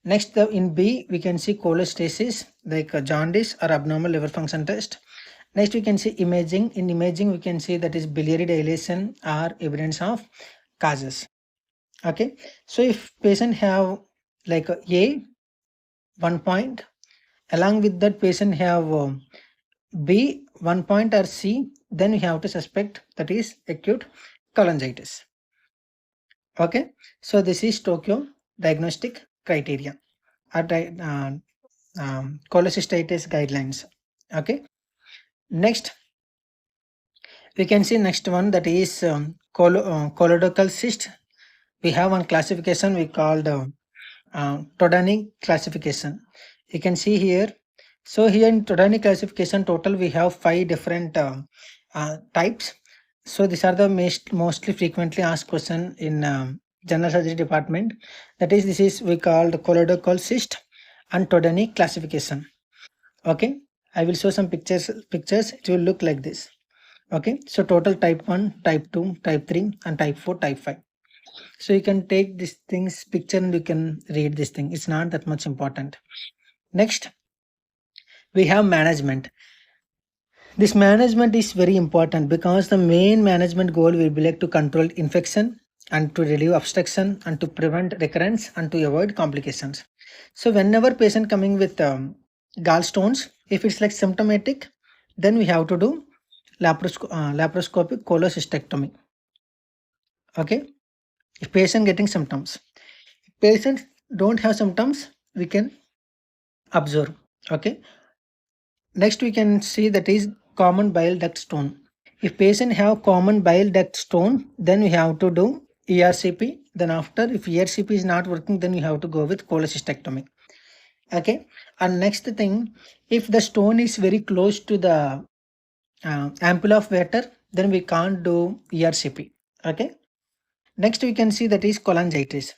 Speaker 1: Next, in B we can see cholestasis like jaundice or abnormal liver function test. Next we can see imaging. In imaging we can see that is biliary dilation or evidence of causes. Okay, so if patient have like A 1 point, along with that patient have B 1 point or C, then we have to suspect that is acute cholangitis. Okay, so this is Tokyo diagnostic criteria or cholecystitis guidelines. Okay, next we can see next one, that is colorectal cyst. We have one classification we called Todani classification. You can see here. So here in Todani classification, total we have 5 different types. So these are the mostly frequently asked question in general surgery department. That is, this is we called choledocholicist and todenic classification. Okay, I will show some pictures. It will look like this. Okay, so total type 1, type 2, type 3, and type 4, type 5. So you can take these things picture and you can read this thing. It's not that much important. Next, we have management. This management is very important because the main management goal will be like to control infection and to relieve obstruction and to prevent recurrence and to avoid complications. So whenever patient coming with gallstones, if it's like symptomatic, then we have to do laparoscopic cholecystectomy. Okay, if patient getting symptoms, if patients don't have symptoms, we can observe. Okay, next we can see that is common bile duct stone. If patient have common bile duct stone, then we have to do ERCP. Then after, if ERCP is not working, then we have to go with cholecystectomy. Okay. And next thing, if the stone is very close to the ampulla of water, then we can't do ERCP. Okay. Next, we can see that is cholangitis.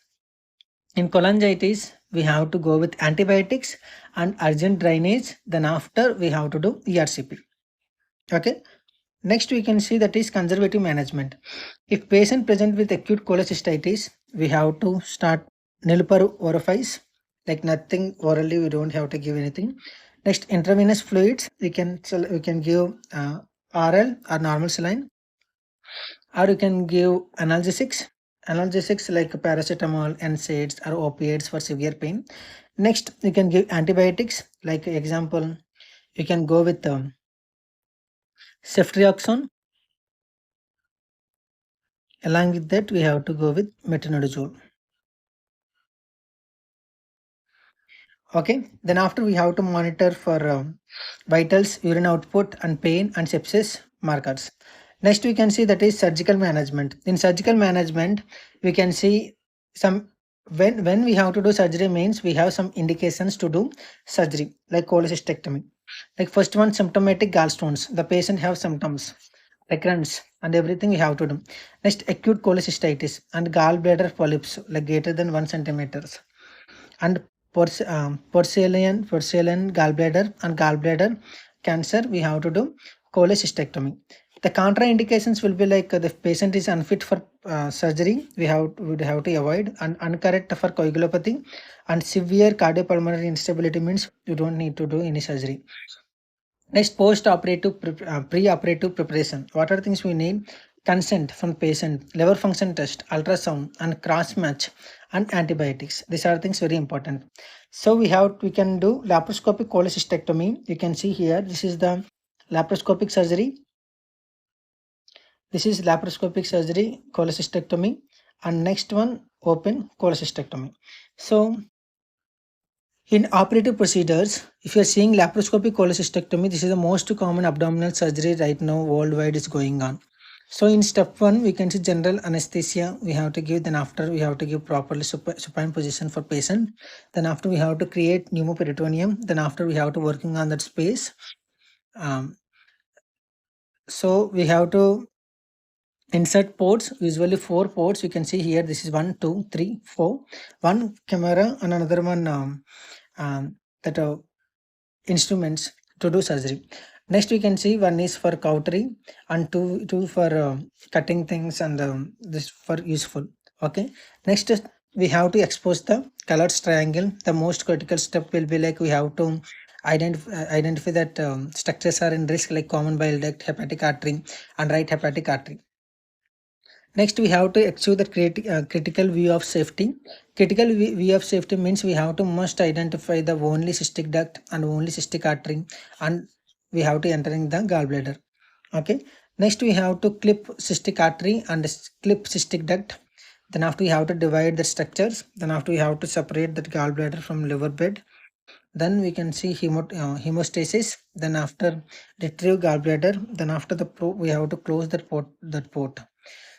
Speaker 1: In cholangitis, we have to go with antibiotics and urgent drainage. Then after, we have to do ERCP. Okay. Next, we can see that is conservative management. If patient present with acute cholecystitis, we have to start nilpar orifice, like nothing orally, we don't have to give anything. Next, intravenous fluids, we can give RL or normal saline, or you can give analgesics. Analgesics like paracetamol, NSAIDs, or opiates for severe pain. Next, you can give antibiotics, like example, you can go with ceftriaxone. Along with that, we have to go with metronidazole. Okay, then after we have to monitor for vitals, urine output, and pain and sepsis markers. Next, we can see that is surgical management. In surgical management, we can see some when we have to do surgery means we have some indications to do surgery like cholecystectomy. Like first one, symptomatic gallstones. The patient have symptoms, recurrence, and everything we have to do. Next, acute cholecystitis and gallbladder polyps like greater than 1 centimeters, and porcelain gallbladder and gallbladder cancer, we have to do cholecystectomy. The contraindications will be like the patient is unfit for surgery, would have to avoid, and uncorrect for coagulopathy, and severe cardiopulmonary instability means you don't need to do any surgery. Next, post-operative, pre-operative preparation. What are things we need? Consent from patient, liver function test, ultrasound, and cross match, and antibiotics. These are things very important. So we can do laparoscopic cholecystectomy. You can see here, this is the laparoscopic surgery. This is laparoscopic surgery, cholecystectomy, and next one, open cholecystectomy. So in operative procedures, if you are seeing laparoscopic cholecystectomy, this is the most common abdominal surgery right now worldwide is going on. So in step 1, we can see general anesthesia we have to give. Then after we have to give properly supine position for patient. Then after we have to create pneumoperitoneum. Then after we have to working on that space. So we have to insert ports, usually 4 ports. You can see here, this is 1, 2, 3, 4. One camera and another one that instruments to do surgery. Next, we can see one is for cautery and two for cutting things, and this for useful. Okay. Next, we have to expose the colored triangle. The most critical step will be like we have to identify that structures are in risk, like common bile duct, hepatic artery, and right hepatic artery. Next, we have to achieve the critical view of safety. Critical view of safety means we have to must identify the only cystic duct and only cystic artery, and we have to entering the gallbladder. Okay. Next, we have to clip cystic artery and clip cystic duct. Then after we have to divide the structures. Then after we have to separate that gallbladder from liver bed. Then we can see hemostasis. Then after retrieve gallbladder. Then after we have to close that port.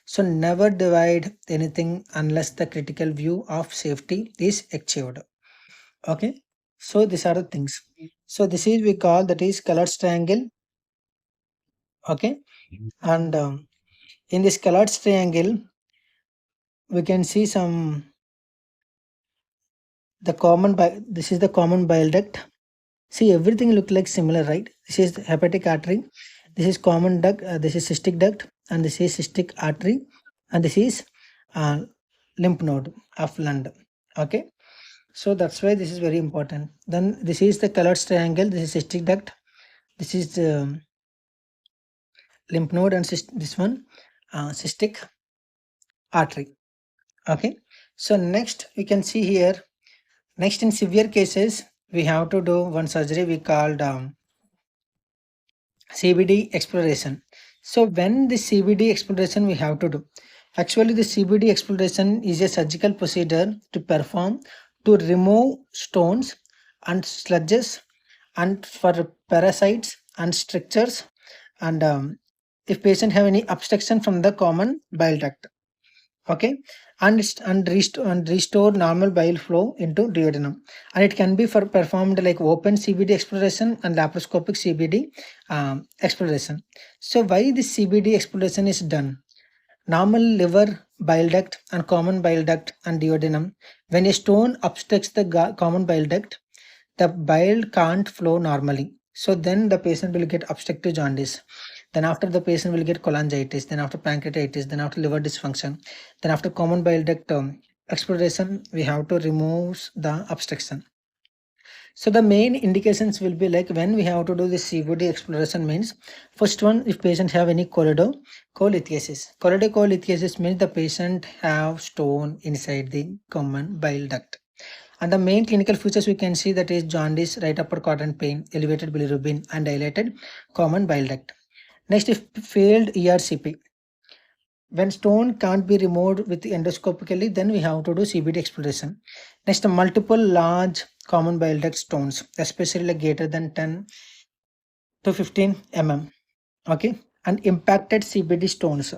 Speaker 1: So never divide anything unless the critical view of safety is achieved. Okay. So these are the things. So this is we call that is colored triangle. Okay. And in this colored triangle, we can see this is the common bile duct. See, everything look like similar, right? This is the hepatic artery, this is common duct, this is cystic duct, and this is cystic artery, and this is uh, lymph node of Lund. Okay, so that's why this is very important. Then this is the colored triangle, this is cystic duct, this is the lymph node, and this one cystic artery. Okay, so next we can see here, next in severe cases we have to do one surgery we called CBD exploration. So when the CBD exploration we have to do, actually the CBD exploration is a surgical procedure to perform to remove stones and sludges and for parasites and strictures, and if patient have any obstruction from the common bile duct. Okay, and restore normal bile flow into duodenum, and it can be for performed like open CBD exploration and laparoscopic CBD exploration. So why this CBD exploration is done? Normal liver bile duct and common bile duct and duodenum, when a stone obstructs the common bile duct, the bile can't flow normally, so then the patient will get obstructive jaundice. Then after the patient will get cholangitis, then after pancreatitis, then after liver dysfunction, then after common bile duct exploration, we have to remove the obstruction. So the main indications will be like when we have to do the CBD exploration means, first one, if patient have any choledocholithiasis. Choledocholithiasis means the patient have stone inside the common bile duct. And the main clinical features we can see, that is jaundice, right upper quadrant pain, elevated bilirubin, and dilated common bile duct. Next, if failed ERCP, when stone can't be removed with endoscopically, then we have to do CBD exploration. Next, multiple large common bile duct stones, especially like greater than 10 to 15 mm. Okay, and impacted CBD stones.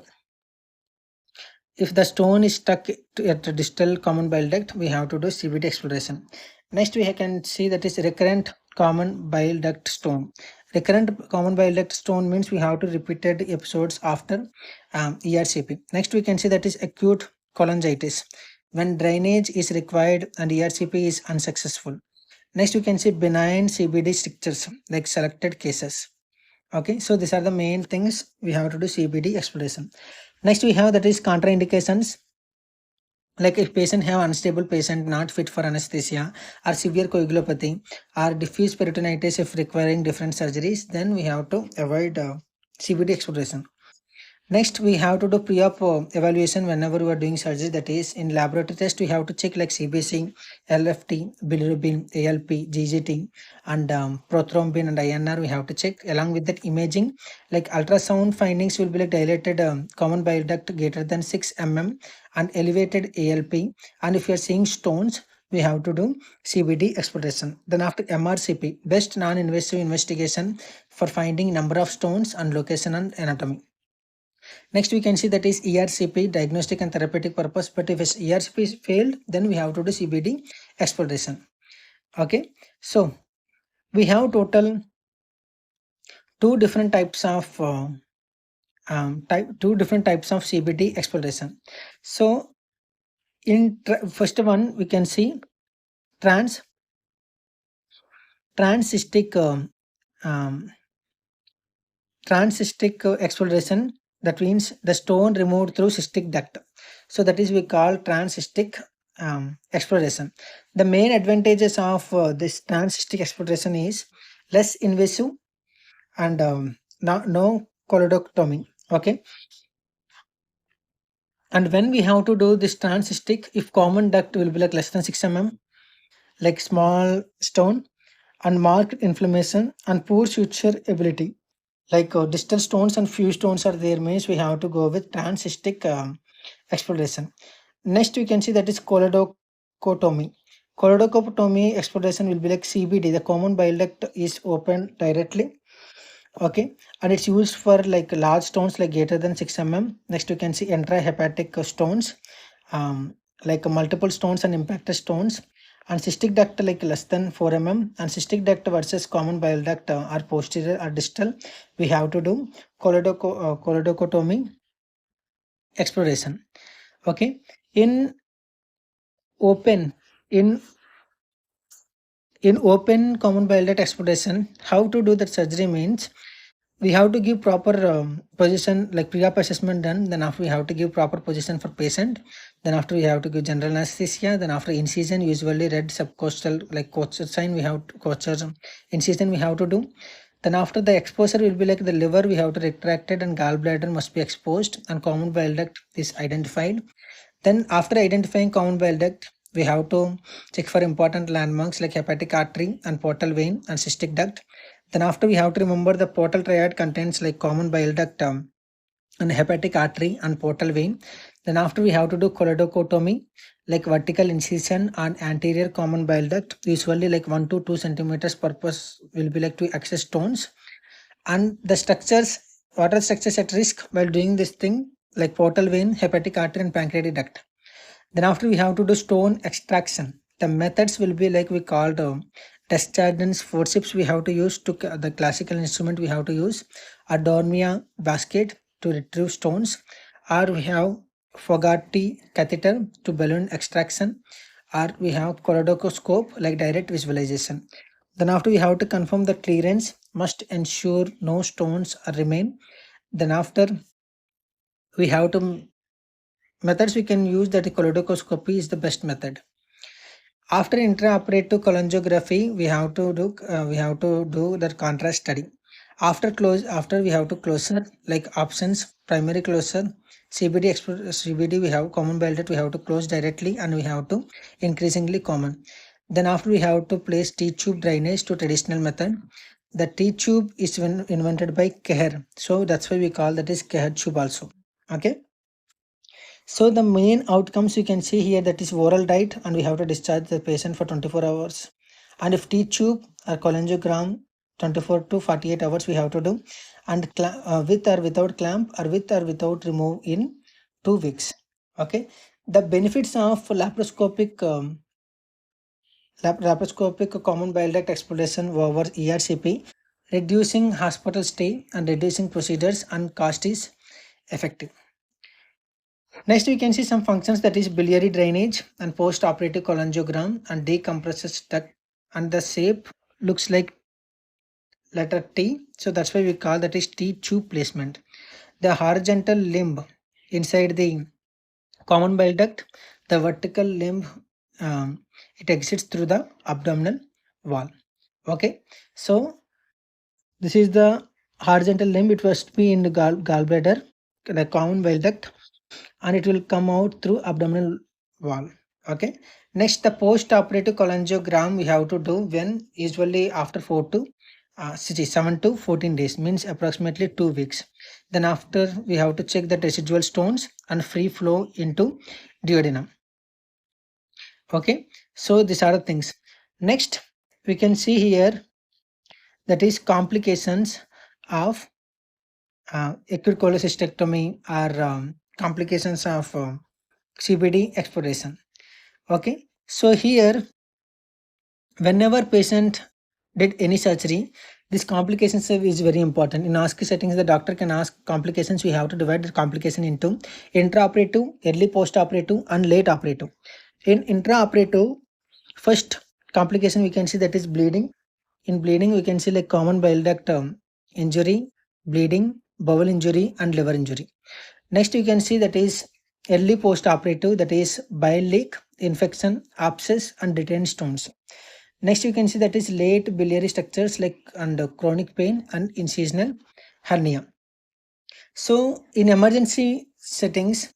Speaker 1: If the stone is stuck at the distal common bile duct, we have to do CBD exploration. Next, we can see that is recurrent common bile duct stone. Recurrent common bile duct stone means we have to repeated episodes after ERCP. Next, we can see that is acute cholangitis, when drainage is required and ERCP is unsuccessful. Next, we can see benign CBD strictures like selected cases. Okay, so these are the main things we have to do CBD exploration. Next, we have that is contraindications. Like if patient have unstable patient not fit for anesthesia, or severe coagulopathy, or diffuse peritonitis if requiring different surgeries, then we have to avoid CBD exploration. Next, we have to do pre-op evaluation whenever we are doing surgery. That is, in laboratory test, we have to check like CBC, LFT, bilirubin, ALP, GGT, and prothrombin and INR. We have to check along with that imaging. Like ultrasound findings will be like dilated common bile duct greater than 6 mm and elevated ALP. And if you are seeing stones, we have to do CBD exploration. Then after MRCP, best non-invasive investigation for finding number of stones and location and anatomy. Next, we can see that is ERCP, diagnostic and therapeutic purpose. But if ERCP is failed, then we have to do CBD exploration. Okay, so we have total two different types of CBD exploration. So in first one, we can see transcystic exploration. That means the stone removed through cystic duct. So that is we call transcystic exploration. The main advantages of this transcystic exploration is less invasive and no cholecystectomy. Okay, and when we have to do this transcystic, if common duct will be like less than 6 mm, like small stone, and marked inflammation and poor suture ability, like distal stones and few stones are there, means we have to go with transcystic exploration. Next, we can see that is choledochotomy. Choledochotomy exploration will be like CBD. The common bile duct is open directly. Okay, and it's used for like large stones like greater than 6 mm. Next, you can see intrahepatic stones, like multiple stones and impacted stones, and cystic duct like less than 4 mm, and cystic duct versus common bile duct are posterior or distal. We have to do choledochotomy exploration. Okay, In open, in open common bile duct exploration, how to do that surgery means we have to give proper position, like pre-op assessment done. Then after we have to give proper position for patient. Then after we have to give general anesthesia. Then after incision, usually red subcostal, like Courvoisier sign, we have to, Courvoisier incision we have to do. Then after the exposure will be like the liver we have to retract it and gallbladder must be exposed and common bile duct is identified. Then after identifying common bile duct, we have to check for important landmarks like hepatic artery and portal vein and cystic duct. Then after we have to remember the portal triad contains like common bile duct and hepatic artery and portal vein. Then after we have to do choledochotomy, like vertical incision on anterior common bile duct, usually like 1 to 2 centimeters. Purpose will be like to access stones. And the structures, what are structures at risk while doing this thing, like portal vein, hepatic artery and pancreatic duct. Then after we have to do stone extraction. The methods will be like we called Desjardins forceps we have to use to the classical instrument we have to use a Dormia basket to retrieve stones, or we have Fogarty catheter to balloon extraction, or we have choledocoscope like direct visualization. Then after we have to confirm the clearance must ensure no stones remain. Then after we have to methods we can use, that choledocoscopy is the best method. After intraoperative cholangiography, we have to do the contrast study. After we have to closure like options, primary closure, CBD we have common bile duct we have to close directly and we have to increasingly common. Then after we have to place T-tube drainage to traditional method. The T-tube is invented by Keher, so that's why we call that is Keher tube also. Okay. So the main outcomes you can see here, that is oral diet and we have to discharge the patient for 24 hours. And if T-tube or cholangiogram 24 to 48 hours we have to do, and with or without clamp or with or without remove in 2 weeks. Okay. The benefits of laparoscopic common bile duct exploration over ERCP, reducing hospital stay and reducing procedures and cost is effective. Next, we can see some functions, that is biliary drainage and post-operative cholangiogram and decompresses duct, and the shape looks like letter T. So that's why we call that is T-tube placement. The horizontal limb inside the common bile duct, the vertical limb, it exits through the abdominal wall. Okay, so this is the horizontal limb. It must be in the gallbladder, the common bile duct, and it will come out through abdominal wall. Okay. Next, the post-operative cholangiogram we have to do when usually after 7 to 14 days, means approximately 2 weeks. Then after we have to check the residual stones and free flow into duodenum. Okay. So these are the things. Next, we can see here, that is complications of acute cholecystectomy or complications of CBD exploration. Okay, so here whenever patient did any surgery, this complications is very important. In ASCII settings, the doctor can ask complications. We have to divide the complication into intraoperative, early postoperative and late operative. In intraoperative, first complication we can see, that is bleeding. In bleeding we can see like common bile duct injury, bleeding, bowel injury and liver injury. Next you can see that is early post-operative, that is bile leak, infection, abscess and retained stones. Next you can see that is late biliary structures like and chronic pain and incisional hernia. So in emergency settings,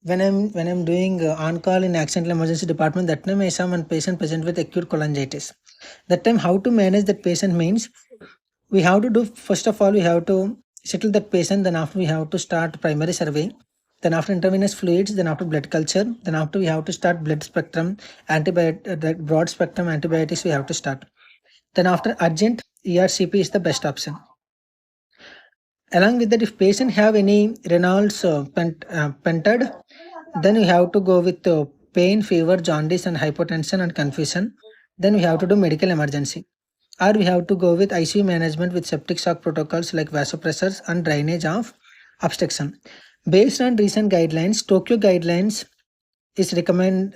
Speaker 1: when I'm doing on-call in accidental emergency department, that time I saw one patient present with acute cholangitis. That time how to manage that patient means, we have to do, first of all we have to settle that patient, then after we have to start primary survey, then after intravenous fluids, then after blood culture, then after we have to start blood spectrum, antibiotic, broad spectrum antibiotics we have to start. Then after urgent, ERCP is the best option. Along with that, if patient have any Reynolds pentad, then we have to go with pain, fever, jaundice and hypotension and confusion. Then we have to do medical emergency. Or we have to go with ICU management with septic shock protocols like vasopressors and drainage of obstruction. Based on recent guidelines, Tokyo guidelines is recommend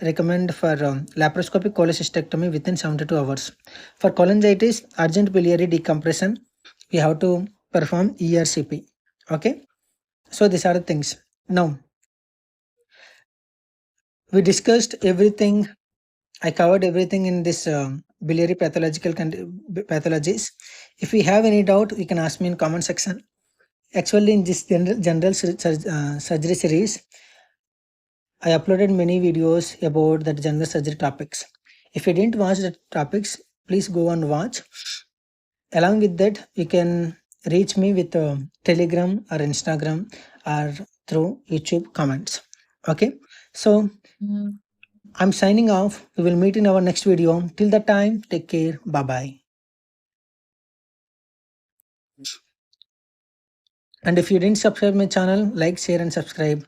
Speaker 1: for laparoscopic cholecystectomy within 72 hours. For cholangitis, urgent biliary decompression, we have to perform ERCP. Okay, so these are the things. Now, we discussed everything. I covered everything in this biliary pathologies. If you have any doubt, you can ask me in comment section. Actually, in this general surgery series, I uploaded many videos about the general surgery topics. If you didn't watch the topics, please go and watch. Along with that, you can reach me with Telegram or Instagram or through YouTube comments. Okay, so I'm signing off. We will meet in our next video. Till that time, take care. Bye bye. And if you didn't subscribe my channel, like, share, and subscribe.